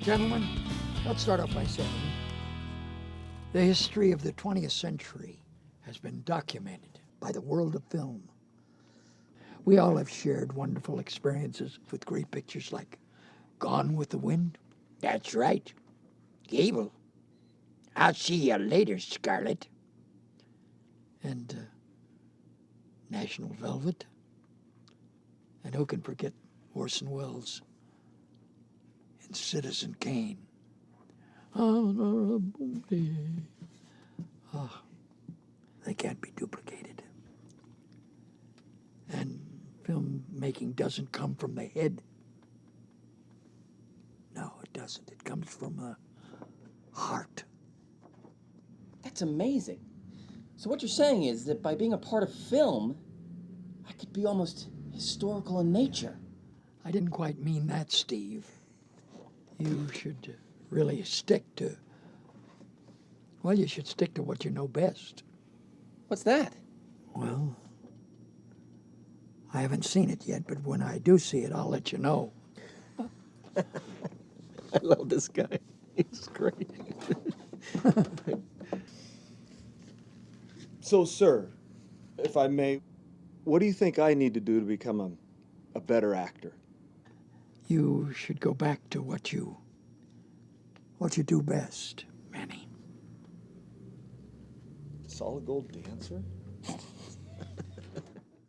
Gentlemen, let's start off by saying the history of the 20th century has been documented by the world of film. We all have shared wonderful experiences with great pictures like Gone with the Wind. That's right. Gable. I'll see you later, Scarlett. And National Velvet. And who can forget Orson Welles and Citizen Kane? Oh, they can't be duplicated. And filmmaking doesn't come from the head. No, it doesn't. It comes from the heart. That's amazing. So what you're saying is that by being a part of film, I could be almost historical in nature. I didn't quite mean that, Steve. You should really stick to... Well, you should stick to what you know best. What's that? Well, I haven't seen it yet, but when I do see it, I'll let you know. I love this guy. He's great. So, sir, if I may, what do you think I need to do to become a better actor? You should go back to what you do best, Manny. Solid gold dancer?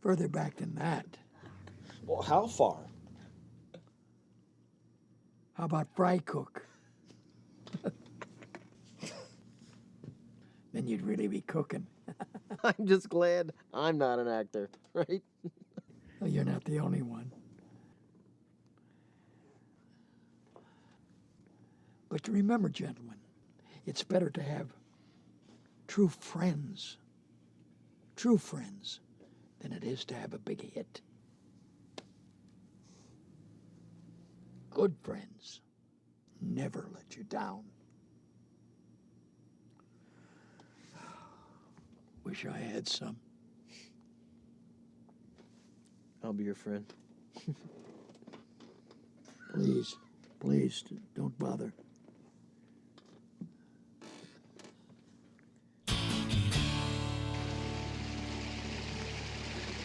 Further back than that. Well, how far? How about fry cook? Then you'd really be cooking. I'm just glad I'm not an actor, right? Well, you're not the only one. But remember, gentlemen, it's better to have true friends than it is to have a big hit. Good friends never let you down. Wish I had some. I'll be your friend. Please, don't bother.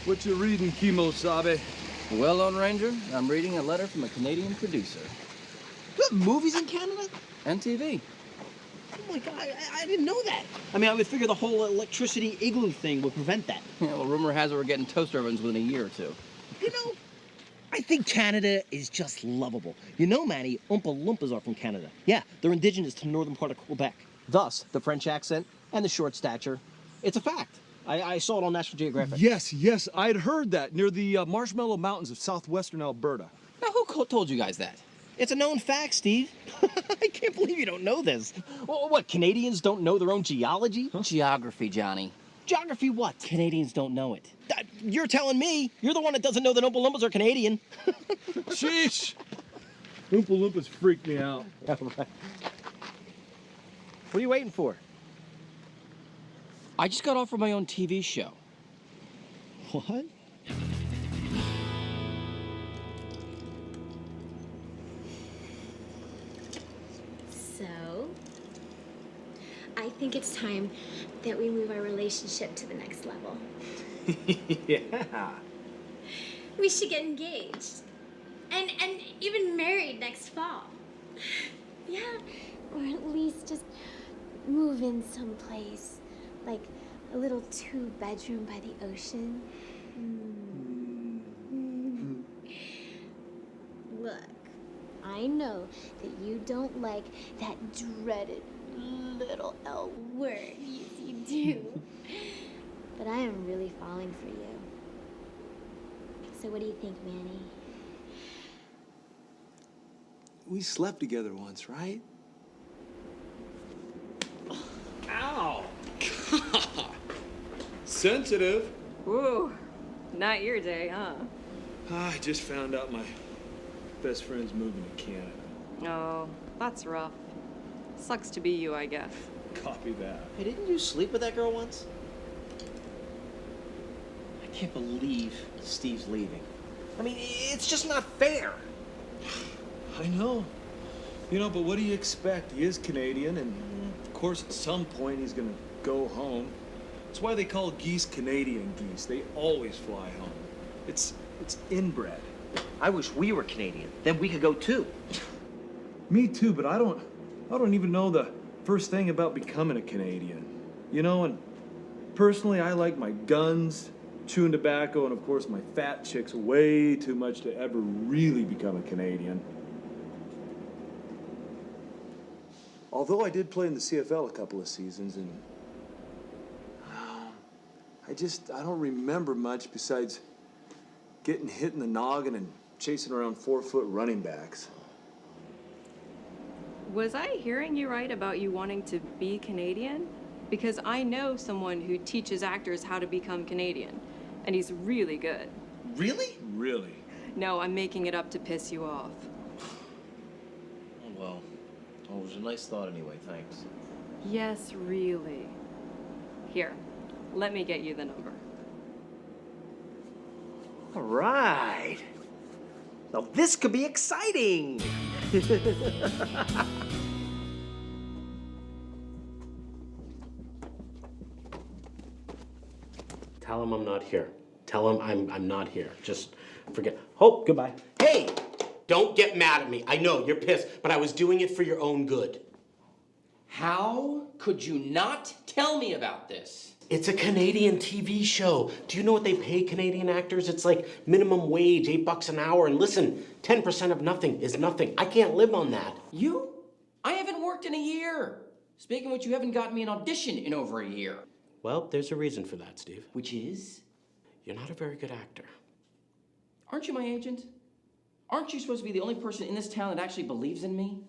What you reading, Kimo-sabe? Well, Lone Ranger, I'm reading a letter from a Canadian producer. What, movies in Canada? And TV. Oh my God, I didn't know that. I mean, I would figure the whole electricity igloo thing would prevent that. Yeah, well, rumor has it we're getting toaster ovens within a year or two. You know, I think Canada is just lovable. You know, Manny, Oompa Loompas are from Canada. Yeah, they're indigenous to the northern part of Quebec. Thus, the French accent and the short stature. It's a fact. I saw it on National Geographic. Yes, I'd heard that near the Marshmallow Mountains of southwestern Alberta. Now, who told you guys that? It's a known fact, Steve. I can't believe you don't know this. Well, what, Canadians don't know their own geology? Huh? Geography, Johnny. Geography what? Canadians don't know it. You're telling me. You're the one that doesn't know that Oompa Loompas are Canadian. Sheesh! Oompa Loompas freak me out. Yeah, right. What are you waiting for? I just got offered my own TV show. What? So, I think it's time that we move our relationship to the next level. Yeah. We should get engaged. And even married next fall. Yeah, or at least just move in someplace. Like a little 2-bedroom by the ocean. Look, I know that you don't like that dreaded little L word. Yes, you do. But I am really falling for you. So what do you think, Manny? We slept together once, right? Ow! Sensitive. Whoa, not your day, huh? I just found out my best friend's moving to Canada. Oh, that's rough. Sucks to be you, I guess. Copy that. Hey, didn't you sleep with that girl once? I can't believe Steve's leaving. I mean, it's just not fair. I know. You know, but what do you expect? He is Canadian, and of course, at some point, he's gonna go home. That's why they call geese Canadian geese. They always fly home. It's inbred. I wish we were Canadian. Then we could go too. Me too, but I don't even know the first thing about becoming a Canadian. You know, and personally, I like my guns, chewing tobacco, and of course, my fat chicks way too much to ever really become a Canadian. Although I did play in the CFL a couple of seasons, and I don't remember much besides getting hit in the noggin and chasing around 4-foot running backs. Was I hearing you right about you wanting to be Canadian? Because I know someone who teaches actors how to become Canadian, and he's really good. Really? Really? No, I'm making it up to piss you off. Oh, well, it was a nice thought anyway, thanks. Yes, really. Here, let me get you the number. All right. Now this could be exciting. Tell him I'm not here. Tell him I'm not here. Just forget. Oh, goodbye. Hey, don't get mad at me. I know you're pissed, but I was doing it for your own good. How could you not tell me about this? It's a Canadian TV show. Do you know what they pay Canadian actors? It's like minimum wage, $8 an hour. And listen, 10% of nothing is nothing. I can't live on that. You? I haven't worked in a year. Speaking of which, you haven't gotten me an audition in over a year. Well, there's a reason for that, Steve. Which is? You're not a very good actor. Aren't you my agent? Aren't you supposed to be the only person in this town that actually believes in me?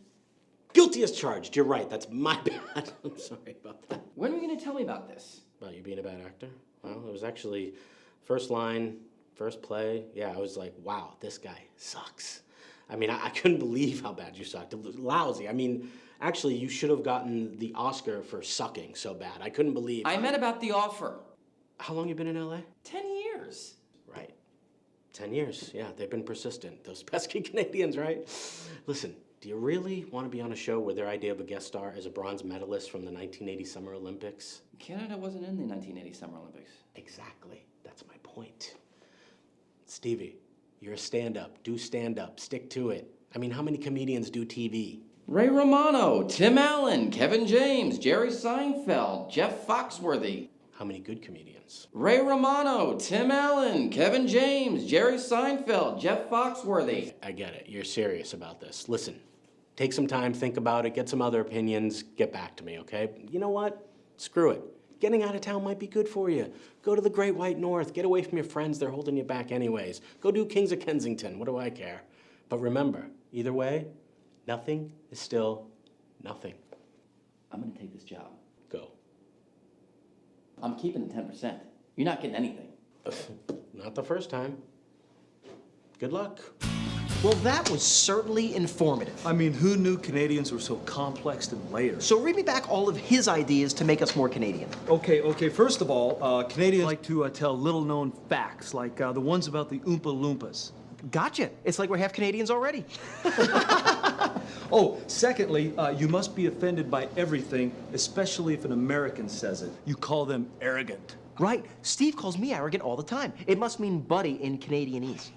Guilty as charged. You're right. That's my bad. I'm sorry about that. When are you going to tell me about this? About you being a bad actor? Well, it was actually first line, first play. Yeah, I was like, wow, this guy sucks. I mean, I couldn't believe how bad you sucked. It was lousy. I mean, actually, you should have gotten the Oscar for sucking so bad. I couldn't believe. I meant about the offer. How long you been in LA? 10 years. Right. 10 years. Yeah, they've been persistent. Those pesky Canadians, right? Listen, do you really want to be on a show where their idea of a guest star is a bronze medalist from the 1980 Summer Olympics? Canada wasn't in the 1980 Summer Olympics. Exactly. That's my point. Stevie, you're a stand-up. Do stand-up. Stick to it. I mean, how many comedians do TV? Ray Romano, Tim Allen, Kevin James, Jerry Seinfeld, Jeff Foxworthy. How many good comedians? Ray Romano, Tim Allen, Kevin James, Jerry Seinfeld, Jeff Foxworthy. I get it. You're serious about this. Listen, take some time, think about it, get some other opinions, get back to me, okay? You know what? Screw it. Getting out of town might be good for you. Go to the Great White North. Get away from your friends. They're holding you back anyways. Go do Kings of Kensington. What do I care? But remember, either way, nothing is still nothing. I'm gonna take this job. Go. I'm keeping the 10%. You're not getting anything. Not the first time. Good luck. Well, that was certainly informative. I mean, who knew Canadians were so complex and layered? So read me back all of his ideas to make us more Canadian. Okay. First of all, Canadians like to tell little-known facts, like the ones about the Oompa Loompas. Gotcha. It's like we're half Canadians already. Oh, secondly, you must be offended by everything, especially if an American says it. You call them arrogant. Right. Steve calls me arrogant all the time. It must mean buddy in Canadianese.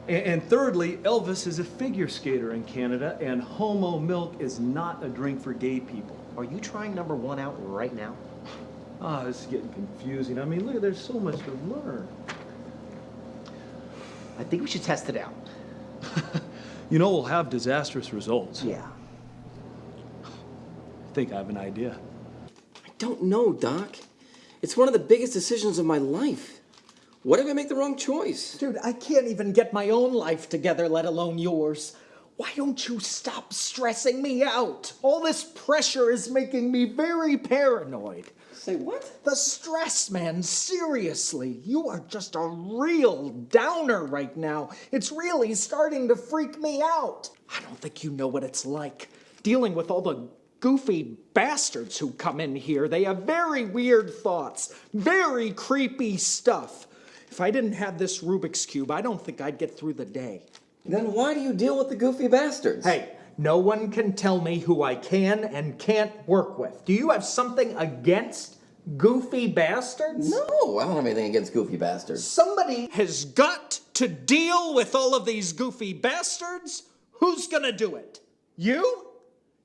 And thirdly, Elvis is a figure skater in Canada, and homo milk is not a drink for gay people. Are you trying number one out right now? This is getting confusing. I mean, look, there's so much to learn. I think we should test it out. You know, we'll have disastrous results. Yeah. I think I have an idea. I don't know, Doc. It's one of the biggest decisions of my life. What if I make the wrong choice? Dude, I can't even get my own life together, let alone yours. Why don't you stop stressing me out? All this pressure is making me very paranoid. Say what? The stress, man, seriously. You are just a real downer right now. It's really starting to freak me out. I don't think you know what it's like, dealing with all the goofy bastards who come in here. They have very weird thoughts, very creepy stuff. If I didn't have this Rubik's Cube, I don't think I'd get through the day. Then why do you deal with the goofy bastards? Hey, No one can tell me who I can and can't work with. Do you have something against goofy bastards? No, I don't have anything against goofy bastards. Somebody has got to deal with all of these goofy bastards. Who's gonna do it? You?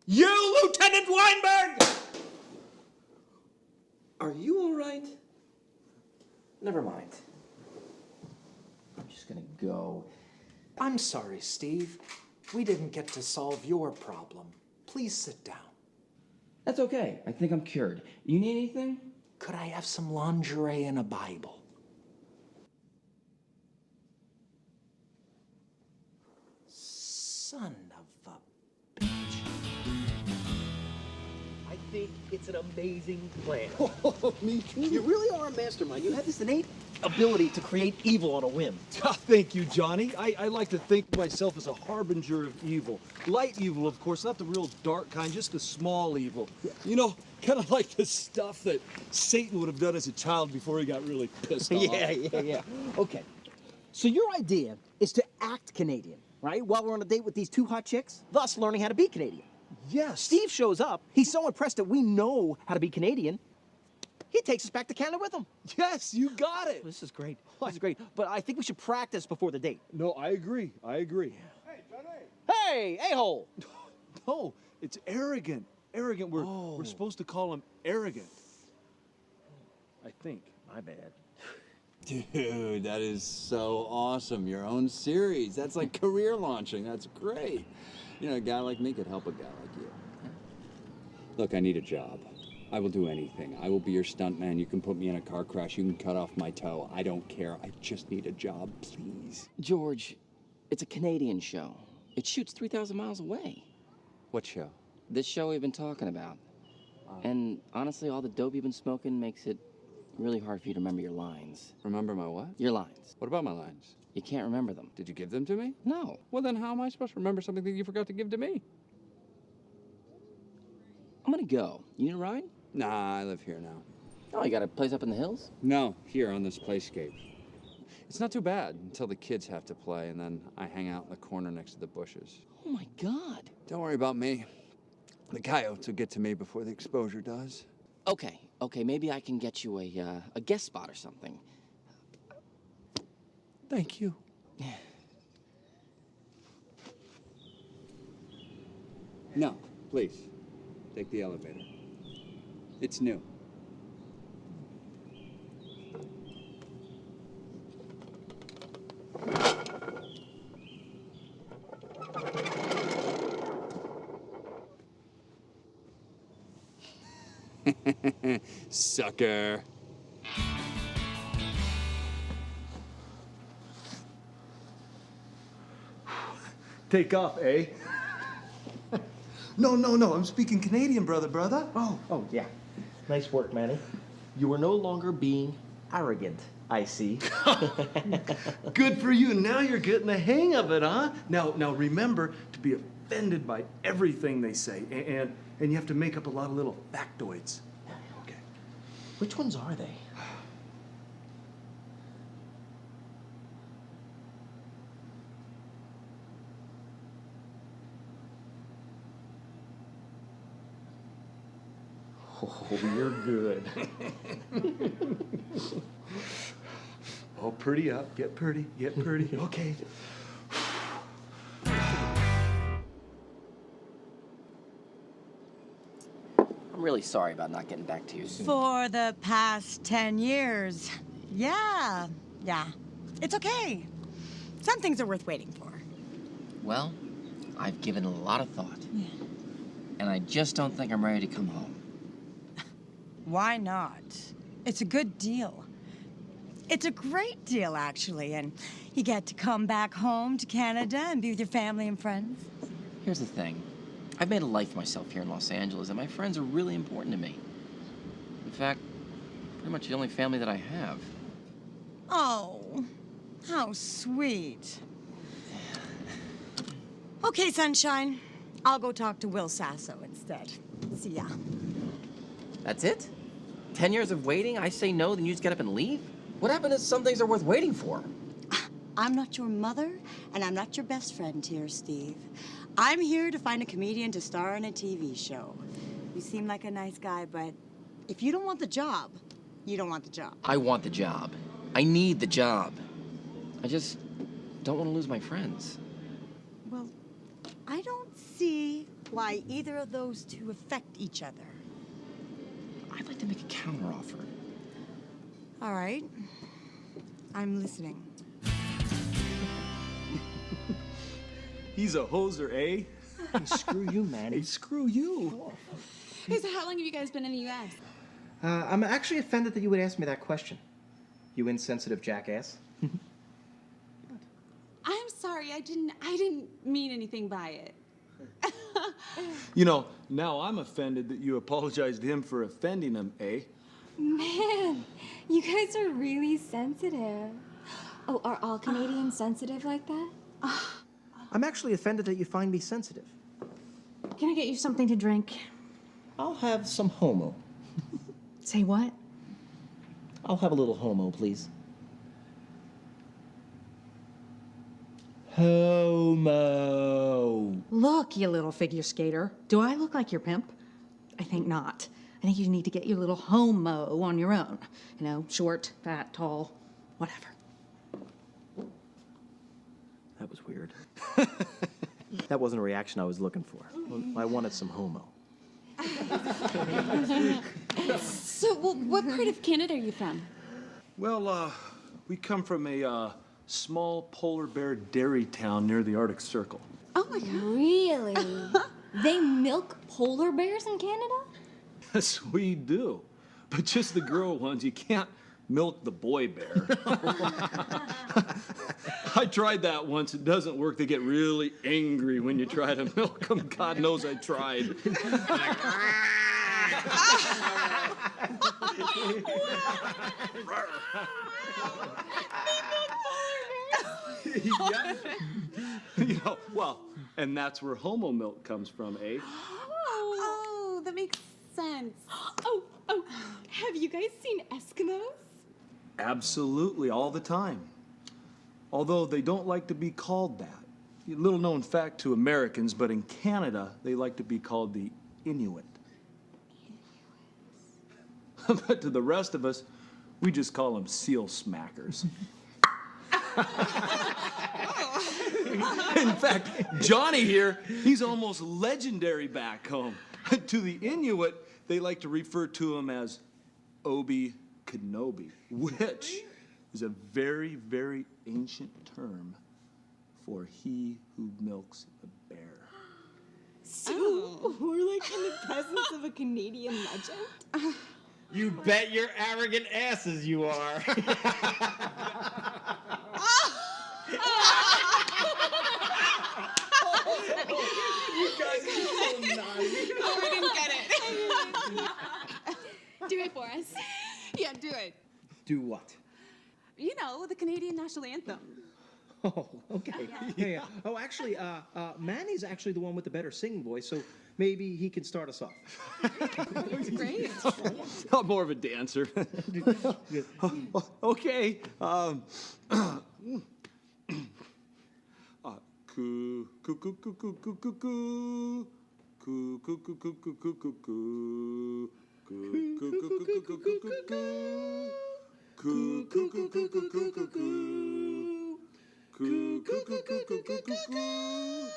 You, Lieutenant Weinberg! Are you all right? Never mind. I'm just gonna go. I'm sorry, Steve. We didn't get to solve your problem. Please sit down. That's okay. I think I'm cured. You need anything? Could I have some lingerie and a Bible? Son of a bitch. I think it's an amazing plan. Me too. You really are a mastermind. You have this innate ability to create evil on a whim. Thank you, Johnny. I like to think of myself as a harbinger of evil. Light evil, of course, not the real dark kind, just the small evil. You know, kind of like the stuff that Satan would have done as a child before he got really pissed off. Yeah. Okay. So your idea is to act Canadian, right? While we're on a date with these two hot chicks, thus learning how to be Canadian. Yes. Steve shows up. He's so impressed that we know how to be Canadian. He takes us back to Canada with him. Yes, you got it. This is great. This is great. But I think we should practice before the date. No, I agree. Hey, a-hole. No, it's arrogant. Arrogant. We're supposed to call him arrogant. I think. My bad. Dude, that is so awesome. Your own series. That's like career launching. That's great. You know, a guy like me could help a guy like you. Look, I need a job. I will do anything. I will be your stuntman. You can put me in a car crash. You can cut off my toe. I don't care. I just need a job, please. George, it's a Canadian show. It shoots 3,000 miles away. What show? This show we've been talking about. And honestly, all the dope you've been smoking makes it really hard for you to remember your lines. Remember my what? Your lines. What about my lines? You can't remember them. Did you give them to me? No. Well, then how am I supposed to remember something that you forgot to give to me? I'm gonna go. You need a ride? Nah, I live here now. Oh, you got a place up in the hills? No, here on this playscape. It's not too bad until the kids have to play, and then I hang out in the corner next to the bushes. Oh my God. Don't worry about me. The coyotes will get to me before the exposure does. Okay, maybe I can get you a guest spot or something. Thank you. No, please. Take the elevator. It's new. Sucker. Take off, eh? No, I'm speaking Canadian, brother. Oh, yeah. Nice work, Manny. You are no longer being arrogant, I see. Good for you. Now you're getting the hang of it, huh? Now remember to be offended by everything they say, and you have to make up a lot of little factoids. Okay. Which ones are they? Oh, you're good. Oh, pretty up. Get pretty. Okay. I'm really sorry about not getting back to you soon. For the past 10 years. Yeah. It's okay. Some things are worth waiting for. Well, I've given a lot of thought. Yeah. And I just don't think I'm ready to come home. Why not? It's a good deal. It's a great deal, actually, and you get to come back home to Canada and be with your family and friends. Here's the thing. I've made a life for myself here in Los Angeles, and my friends are really important to me. In fact, pretty much the only family that I have. Oh, how sweet. Okay, sunshine. I'll go talk to Will Sasso instead. See ya. That's it? 10 years of waiting, I say no, then you just get up and leave? What happened is some things are worth waiting for? I'm not your mother, and I'm not your best friend here, Steve. I'm here to find a comedian to star in a TV show. You seem like a nice guy, but if you don't want the job, you don't want the job. I want the job. I need the job. I just don't want to lose my friends. Well, I don't see why either of those two affect each other. I'd like to make a counteroffer. All right. I'm listening. He's a hoser, eh? Hey, screw you, Manny. Hey, screw you. Hey, so how long have you guys been in the U.S.? I'm actually offended that you would ask me that question. You insensitive jackass. I'm sorry, I didn't mean anything by it. You know, now I'm offended that you apologized to him for offending him, eh? Man, you guys are really sensitive. Oh, are all Canadians sensitive like that? I'm actually offended that you find me sensitive. Can I get you something to drink? I'll have some homo. Say what? I'll have a little homo, please. Homo. Look, you little figure skater. Do I look like your pimp? I think not. I think you need to get your little homo on your own. You know, short, fat, tall, whatever. That was weird. That wasn't a reaction I was looking for. I wanted some homo. So, well, what part of Canada are you from? Well, we come from a small polar bear dairy town near the Arctic Circle. Oh my God. Really? They milk polar bears in Canada? Yes, we do. But just the girl ones. You can't milk the boy bear. I tried that once. It doesn't work. They get really angry when you try to milk them. God knows I tried. Yeah. You know, well, and that's where homo milk comes from, eh? Oh, that makes sense. Oh, have you guys seen Eskimos? Absolutely, all the time. Although they don't like to be called that. Little known fact to Americans, but in Canada, they like to be called the Inuit. But to the rest of us, we just call them seal smackers. In fact, Johnny here, he's almost legendary back home. To the Inuit, they like to refer to him as Obi Kenobi, which is a very, very ancient term for he who milks the bear. So, we're like in the presence of a Canadian legend? You bet your arrogant asses you are. You guys are so naughty. Oh, we didn't get it. Do it for us. Yeah, do it. Do what? You know, the Canadian national anthem. Oh, okay. Yeah. Oh, actually, Manny's actually the one with the better singing voice, so maybe he can start us off. Great. Not more of a dancer. Okay. Coo coo coo coo coo coo coo coo. Coo coo coo coo coo coo coo coo. Coo coo coo coo coo coo coo coo. Coo coo coo coo coo coo coo coo. Coo coo coo coo coo coo coo coo.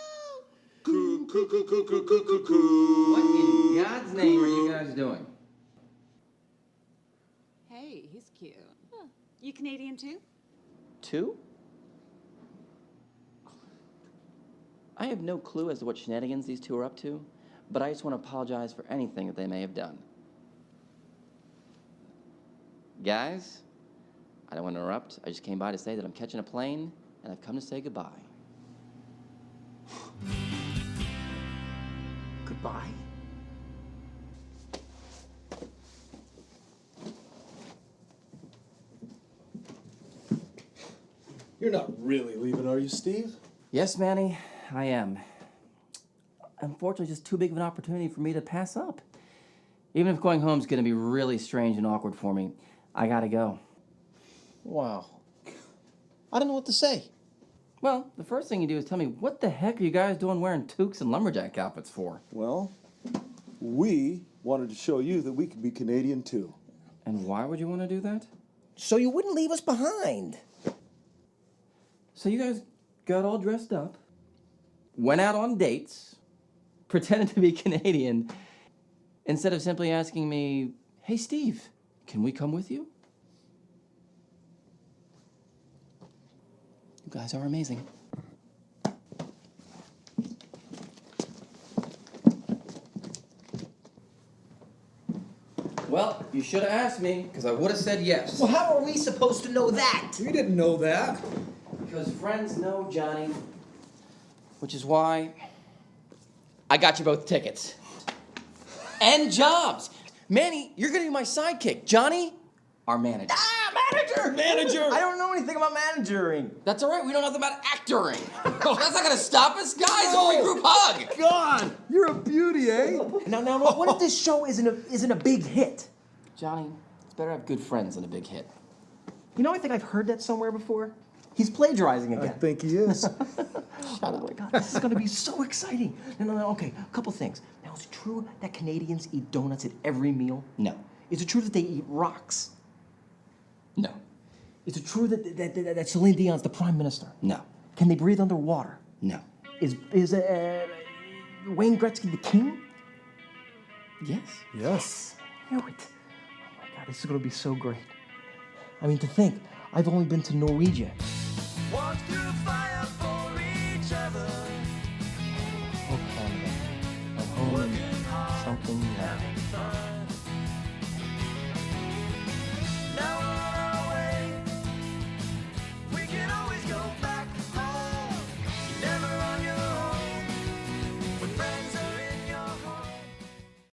Coo coo coo coo coo coo coo coo. What in God's name are you guys doing? Hey, he's cute. Huh. You Canadian too? Two? I have no clue as to what shenanigans these two are up to, but I just want to apologize for anything that they may have done. Guys, I don't want to interrupt. I just came by to say that I'm catching a plane, and I've come to say goodbye. Goodbye. You're not really leaving, are you, Steve? Yes, Manny, I am. Unfortunately, just too big of an opportunity for me to pass up. Even if going home is going to be really strange and awkward for me, I gotta go. Wow. I don't know what to say. Well, the first thing you do is tell me, what the heck are you guys doing wearing toques and lumberjack outfits for? Well, we wanted to show you that we could be Canadian too. And why would you want to do that? So you wouldn't leave us behind. So you guys got all dressed up, went out on dates, pretended to be Canadian, instead of simply asking me, hey, Steve, can we come with you? You guys are amazing. Well, you should have asked me, because I would have said yes. Well, how are we supposed to know that? We didn't know that. Because friends know Johnny. Which is why I got you both tickets. And jobs. Manny, you're going to be my sidekick. Johnny, our manager. Manager! Manager! I don't know anything about managering. That's all right. We don't know nothing about actoring. That's not going to stop us. Guys, only group hug. God, you're a beauty, eh? Now, what if this show isn't a big hit? Johnny, it's better to have good friends than a big hit. You know, I think I've heard that somewhere before. He's plagiarizing I again. think he is. Oh my God, this is gonna be so exciting. No, okay, a couple things. Now, is it true that Canadians eat donuts at every meal? No. Is it true that they eat rocks? No. Is it true that Celine Dion's the prime minister? No. Can they breathe underwater? No. Is Wayne Gretzky the king? Yes. Yes. I knew it. Oh my God, this is gonna be so great. I mean, to think, I've only been to Norwegia. Walk through fire.